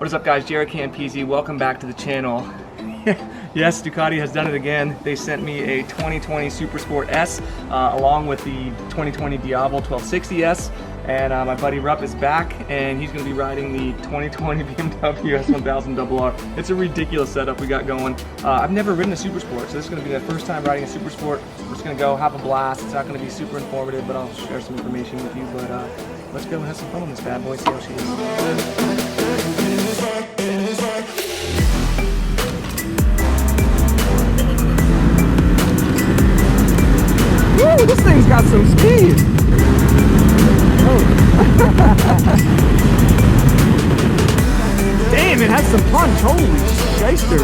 What is up, guys? JaretCampisi, welcome back to the channel. Yes, Ducati has done it again. They sent me a 2020 Supersport S along with the 2020 Diavolo 1260S, and my buddy Rupp is back, and he's going to be riding the 2020 BMW S1000RR. It's a ridiculous setup we got going. I've never ridden a Supersport, so this is going to be my first time riding a Supersport. We're just going to go have a blast. It's not going to be super informative, but I'll share some information with you. But let's go and have some fun on this bad boy, see how she is. Woo, this thing's got some speed. Oh. Damn, it has some punch. Holy shysters.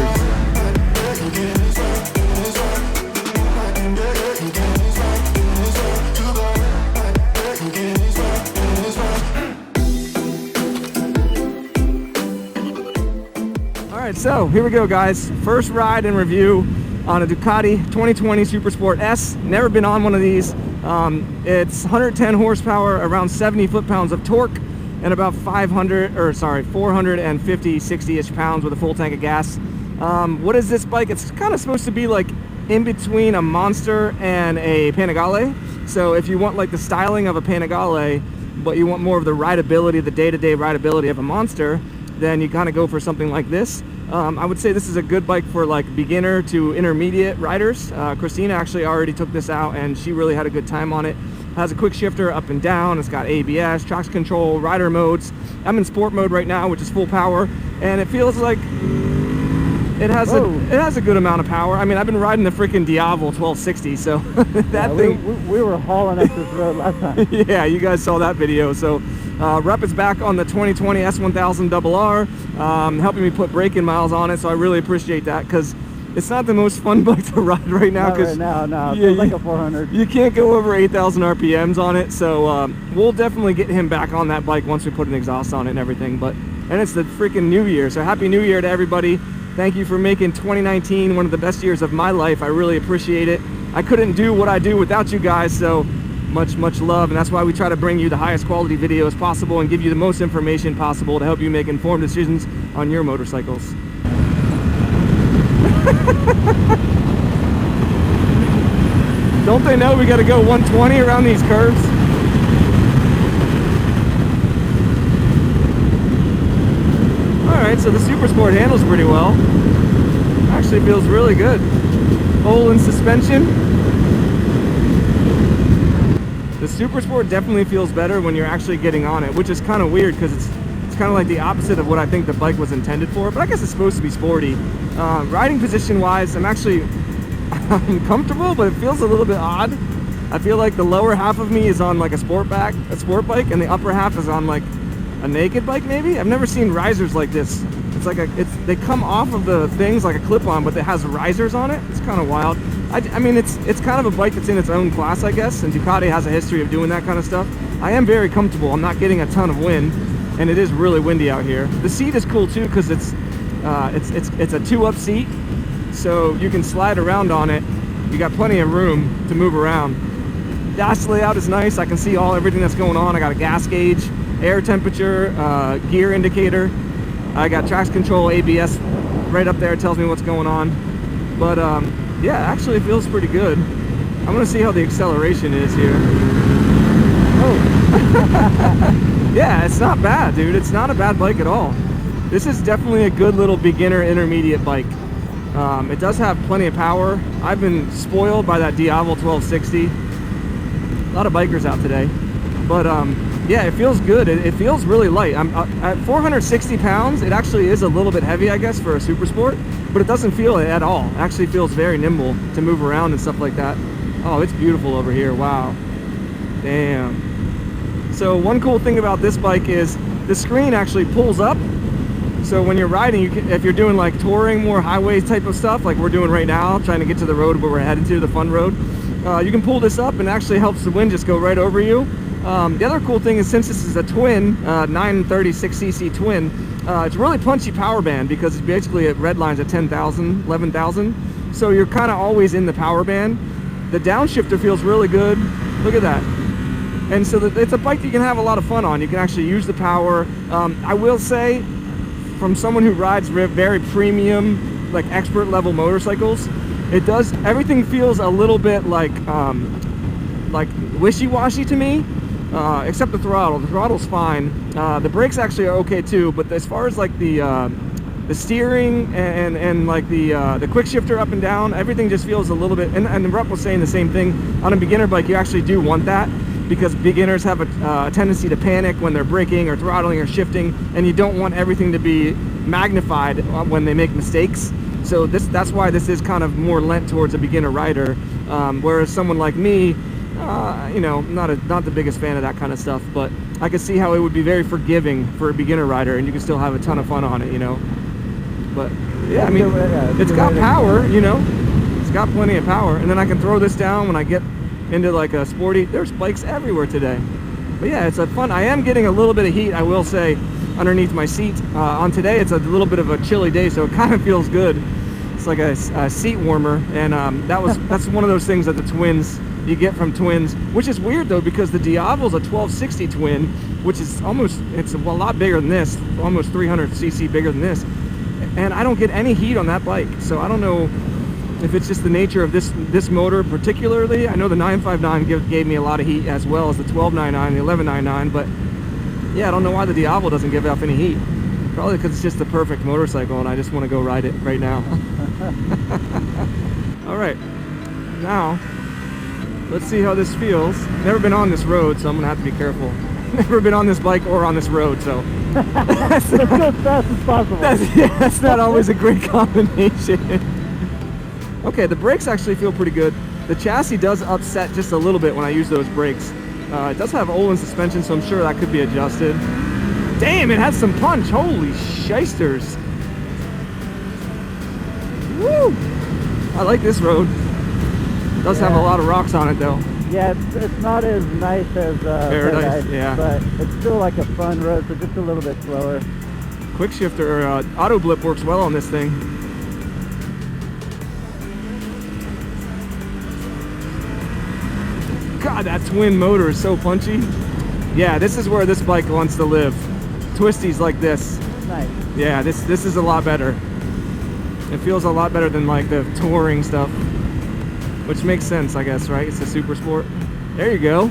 Alright, so here we go, guys. First ride and review on a Ducati 2020 Supersport S. Never been on one of these. It's 110 horsepower, around 70 foot-pounds of torque, and about 450 60-ish pounds with a full tank of gas. What is this bike? It's kind of supposed to be like in between a Monster and a Panigale. So if you want like the styling of a Panigale, but you want more of the rideability, the day-to-day rideability of a Monster, then you kind of go for something like this. I would say this is a good bike for like beginner to intermediate riders. Christina actually already took this out and she really had a good time on it. Has a quick shifter up and down. It's got ABS, traction control, rider modes. I'm in sport mode right now, which is full power, and it feels like it has a good amount of power. I mean, I've been riding the freaking Diavolo 1260, so that thing. We were hauling up this road last time. Yeah, you guys saw that video. So Rupp is back on the 2020 S1000RR, helping me put braking miles on it. So I really appreciate that, because it's not the most fun bike to ride right now. Because no, it's like a 400. You can't go over 8,000 RPMs on it. So we'll definitely get him back on that bike once we put an exhaust on it and everything. And it's the freaking new year, so happy new year to everybody. Thank you for making 2019 one of the best years of my life. I really appreciate it. I couldn't do what I do without you guys, so much love, and that's why we try to bring you the highest quality videos possible and give you the most information possible to help you make informed decisions on your motorcycles. Don't they know we got to go 120 around these curves? Alright, so the Supersport handles pretty well. Actually feels really good. Hole in suspension. The Supersport definitely feels better when you're actually getting on it, which is kind of weird because it's kind of like the opposite of what I think the bike was intended for, but I guess it's supposed to be sporty. Riding position wise, I'm comfortable, but it feels a little bit odd. I feel like the lower half of me is on like a sport bike, and the upper half is on like a naked bike maybe? I've never seen risers like this. It's like they come off of the things like a clip-on, but it has risers on it. It's kind of wild. I mean, it's kind of a bike that's in its own class, I guess, and Ducati has a history of doing that kind of stuff. I am very comfortable. I'm not getting a ton of wind, and it is really windy out here. The seat is cool too, because it's a two-up seat, so you can slide around on it. You got plenty of room to move around. Dash layout is nice. I can see everything that's going on. I got a gas gauge, air temperature, gear indicator. I got traction control, ABS right up there. It tells me what's going on. But yeah, actually it feels pretty good. I'm gonna see how the acceleration is here. Oh. Yeah, it's not bad, dude. It's not a bad bike at all. This is definitely a good little beginner intermediate bike. It does have plenty of power. I've been spoiled by that Diavolo 1260. A lot of bikers out today. But yeah, it feels good. It feels really light. I'm at 460 pounds. It actually is a little bit heavy, I guess, for a Supersport, but it doesn't feel it at all. It actually feels very nimble to move around and stuff like that. Oh, it's beautiful over here. Wow. Damn. So one cool thing about this bike is the screen actually pulls up. So when you're riding, if you're doing like touring, more highway type of stuff, like we're doing right now, trying to get to the road where we're headed to, the fun road, you can pull this up and actually helps the wind just go right over you. The other cool thing is, since this is a twin, 936cc twin, it's really punchy power band, because it's basically at red lines at 10,000, 11,000. So you're kind of always in the power band. The downshifter feels really good. Look at that. And so it's a bike that you can have a lot of fun on. You can actually use the power. I will say, from someone who rides very premium, like expert level motorcycles, everything feels a little bit like wishy-washy to me, except the throttle. The throttle's fine. The brakes actually are okay too, but as far as like the steering and like the quick shifter up and down, everything just feels a little bit, and Rupp was saying the same thing. On a beginner bike, you actually do want that, because beginners have a tendency to panic when they're braking or throttling or shifting, and you don't want everything to be magnified when they make mistakes. So that's why this is kind of more lent towards a beginner rider, whereas someone like me, you know, not the biggest fan of that kind of stuff, but I could see how it would be very forgiving for a beginner rider, and you can still have a ton of fun on it, you know. But yeah, I mean, it's got power, you know, it's got plenty of power, and then I can throw this down when I get into like a sporty. There's bikes everywhere today. But yeah, it's a fun. I am getting a little bit of heat, I will say, underneath my seat. On today, it's a little bit of a chilly day, so it kind of feels good. It's like a seat warmer, and that's one of those things that the twins, you get from twins, which is weird though, because the Diavo's a 1260 twin, which is it's a lot bigger than this, almost 300cc bigger than this, and I don't get any heat on that bike. So I don't know if it's just the nature of this motor particularly. I know the 959 gave me a lot of heat, as well as the 1299, the 1199, but yeah, I don't know why the Diavo doesn't give off any heat. Probably because it's just the perfect motorcycle and I just want to go ride it right now. All right, now let's see how this feels. Never been on this road, so I'm gonna have to be careful. Never been on this bike or on this road, so let's go as fast as possible. That's not always a great combination. Okay, the brakes actually feel pretty good. The chassis does upset just a little bit when I use those brakes. It does have Olin suspension, so I'm sure that could be adjusted. Damn, it has some punch. Holy shysters. Woo! I like this road. It does have a lot of rocks on it though. Yeah, it's not as nice as Paradise, yeah. But it's still like a fun road, so just a little bit slower. Quick shifter, auto blip works well on this thing. God, that twin motor is so punchy. Yeah, this is where this bike wants to live. Twisties like this. Nice. Yeah, this is a lot better. It feels a lot better than like the touring stuff, which makes sense, I guess, right? It's a Supersport. There you go.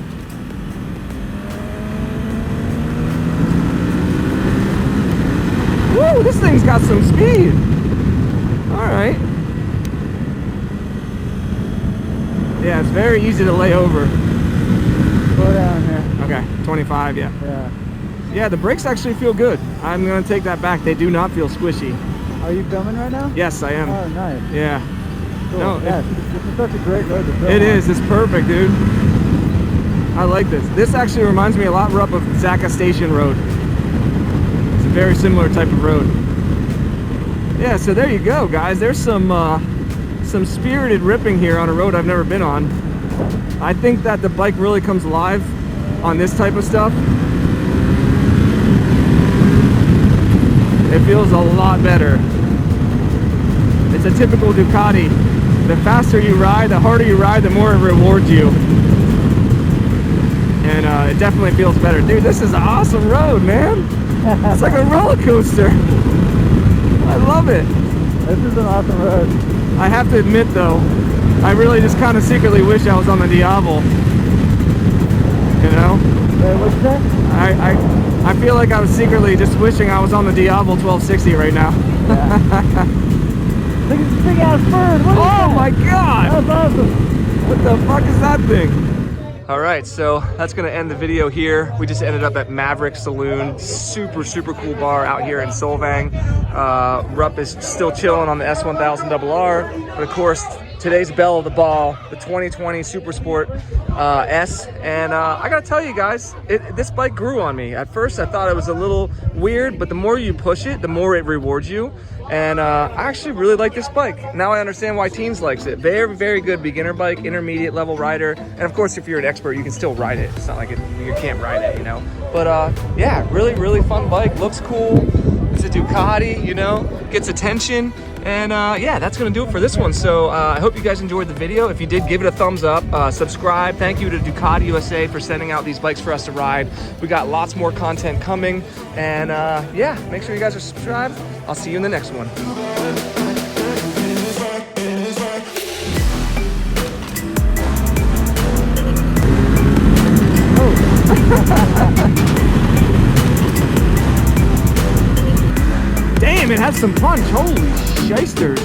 Woo, this thing's got some speed. All right. Yeah, it's very easy to lay over. Slow down here. Okay, 25, yeah. Yeah. Yeah, the brakes actually feel good. I'm gonna take that back. They do not feel squishy. Are you filming right now? Yes, I am. Oh, nice. Yeah. Cool. No, yeah, this is such a great road to film. It is. It's perfect, dude. I like this. This actually reminds me a lot, Rupp, of Zaka Station Road. It's a very similar type of road. Yeah, so there you go, guys. There's some spirited ripping here on a road I've never been on. I think that the bike really comes alive on this type of stuff. It feels a lot better. It's a typical Ducati. The faster you ride, the harder you ride, the more it rewards you. And it definitely feels better. Dude, this is an awesome road, man. It's like a roller coaster. I love it. This is an awesome road. I have to admit though, I really just kind of secretly wish I was on the Diavo. You know? Wait, what's that? I feel like I was secretly just wishing I was on the Diavo 1260 right now. Yeah. Look at this big ass bird. What is that? My god! That's awesome. What the fuck is that thing? Alright, so that's gonna end the video here. We just ended up at Maverick Saloon. Super cool bar out here in Solvang. Rupp is still chilling on the S1000RR, but of course, today's belle of the ball, the 2020 Supersport S, and I gotta tell you guys, this bike grew on me. At first I thought it was a little weird, but the more you push it, the more it rewards you, and I actually really like this bike. Now I understand why teens likes it. Very good beginner bike, intermediate level rider, and of course if you're an expert you can still ride it. It's not like you can't ride it, you know, but yeah, really fun bike, looks cool. It's a Ducati, you know, gets attention. And yeah, that's gonna do it for this one. So I hope you guys enjoyed the video. If you did, give it a thumbs up, subscribe. Thank you to Ducati USA for sending out these bikes for us to ride. We got lots more content coming. And yeah, make sure you guys are subscribed. I'll see you in the next one. Damn, it has some punch. Holy shysters.